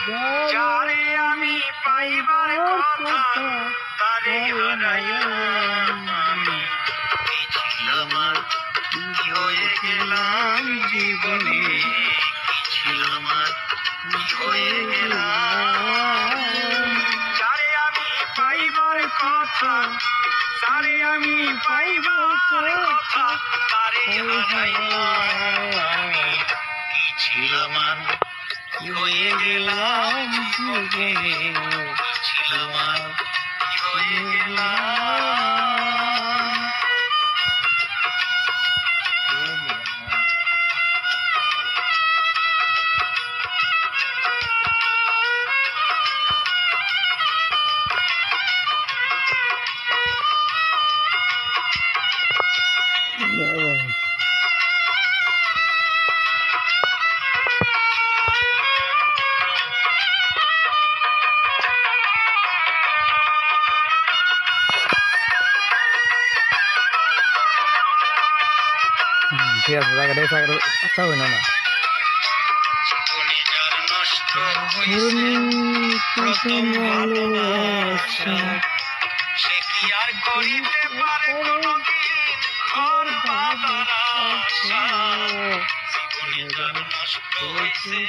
যারে আমি পাইবার কথা তারে হারাইলাম আমি। এই ছিলাম আর কি হয়ে গেলাম জীবনে, কি ছিলাম আর কি হয়ে গেলাম। যারে আমি পাইবার কথা, যারে আমি পাইবার কথা তারে হারাইলাম আমি। কি ছিলাম আর কি হয়ে গেলাম জীবনে, কি ছিলাম আর কি হয়ে গেলাম। ঠিক আছে, জায়গাটা আচ্ছা হয় না। জীবনে যার নষ্ট হয়েছে প্রথম ভালোবাসা, সে কি আর করিতে পারে কোনদিন ঘর বাঁধার আশা। জীবনে যার নষ্ট হয়েছে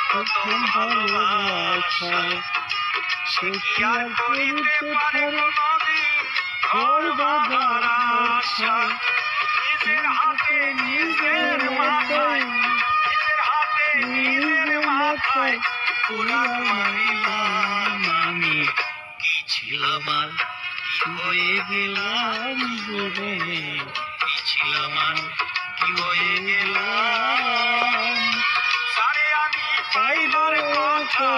প্রথম ভালোবাসা, সে কি আর করিতে পারে কোনদিন ঘর বাঁধার আশা। নিজের হাতে নিজের মাথায়, নিজের হাতে নিজের মাথায় কুড়াল মারিলাম আমি। কি ছিলাম আর কি হয়ে গেলাম জীবনে, কি ছিলাম আর কি হয়ে গেলাম। যারে আমি পাইবার কথা,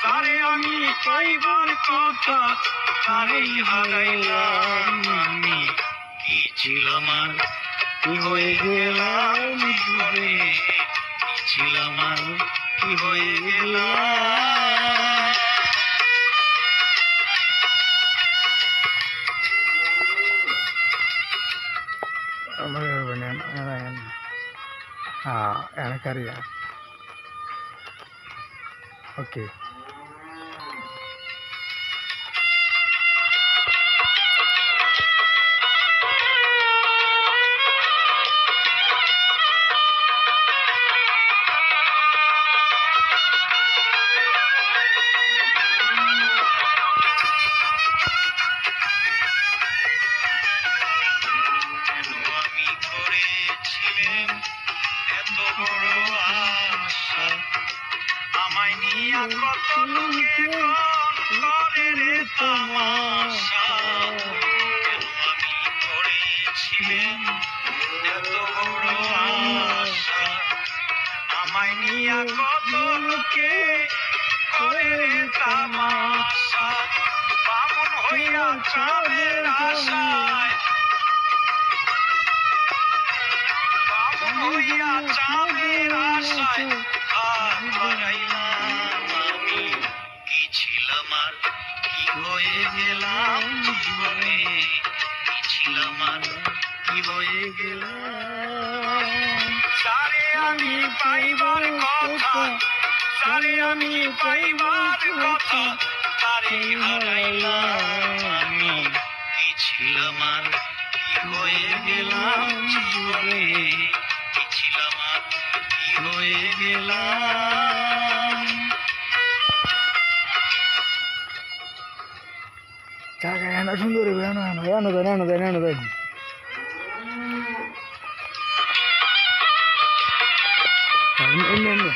যারে আমি পাইবার কথা তারেই হারাইলাম আমি। কি ছিলাম আর কি হয়ে গেলাম জীবনে, কি ছিলাম আর কি হয়ে গেলাম। Anacaria. Okay. আমি করেছিলেন এত বড় আশা, আমায় নিয়া কত লোকে করে রে তামাশা। কেন আমি করেছিলেন এত বড় আশা, আমায় নিয়া কত লোকে করে রে তামাশা। বামুন হইয়া চাঁদের আশায়, বামুন হইয়া চাঁদের আশায় হাত বাড়াইলাম আমি। কি ছিলাম আর কি হয়ে গেলাম জীবনে, কি ছিলাম আর কি হয়ে গেলাম। যারে আমি পাইবার কথা, যারে আমি পাইবার কথা তারে হারাইলাম আমি। কি ছিলাম আর কি হয়ে গেলাম জীবনে, কি ছিলাম আর কি হয়ে গেলাম। Caga, anda sunduri, anu dai. Ini.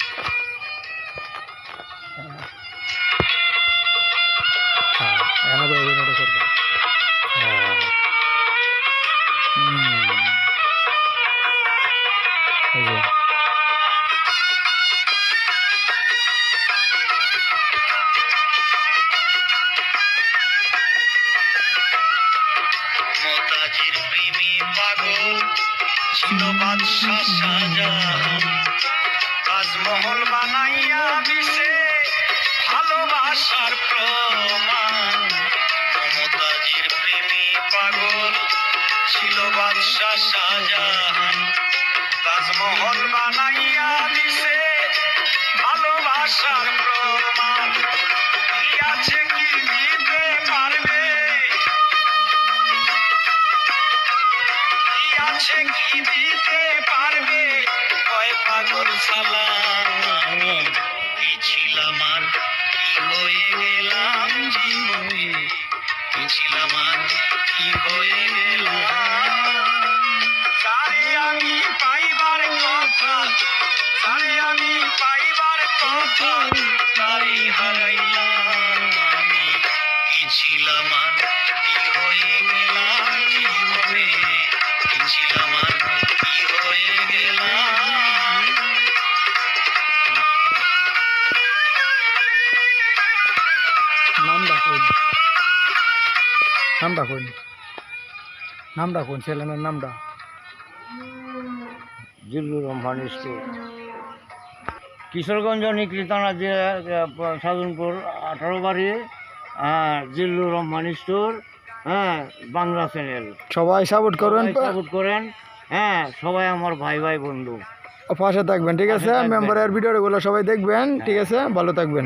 Anu dai, ini ada korban. Ayo. মমতাজের প্রেমে পাগল ছিল বাদশাহ শাহজাহান, তাজমহল বানাইয়া দিছে ভালোবাসার প্রমাণ। মমতাজের প্রেমে পাগল ছিল বাদশাহ শাহজাহান, তাজমহল বানাইয়া দিছে ভালোবাসার সালাম কি ছিলাম আর কি হয়ে গেলাম জীবনে কি ছিলাম আর কি হয়ে গেলাম তারে আমি পাইবার কথা তারে আমি পাইবার কথা তারে হারাইলাম আমি কি ছিলাম আর কি হয়ে গেলাম জীবনে কি ছিলাম আর কি হয়ে গেলাম নামটা কোন নামটা কোন নামটা কোন ছেলের নামটা জিল্লুর রহমান স্টোর কিশোরগঞ্জ নিকলি থানা যে সাধনপুর 18 বাড়ি, হ্যাঁ, জিল্লুর রহমান স্টোর, হ্যাঁ, বাংলা চ্যানেল সবাই সাপোর্ট করবেন, সাপোর্ট করেন, হ্যাঁ, সবাই আমার ভাই ভাই বন্ধু পাশে থাকবেন, ঠিক আছে? পাশে থাকবেন। মেম্বারের ভিডিওগুলো সবাই দেখবেন, ঠিক আছে? ভালো থাকবেন।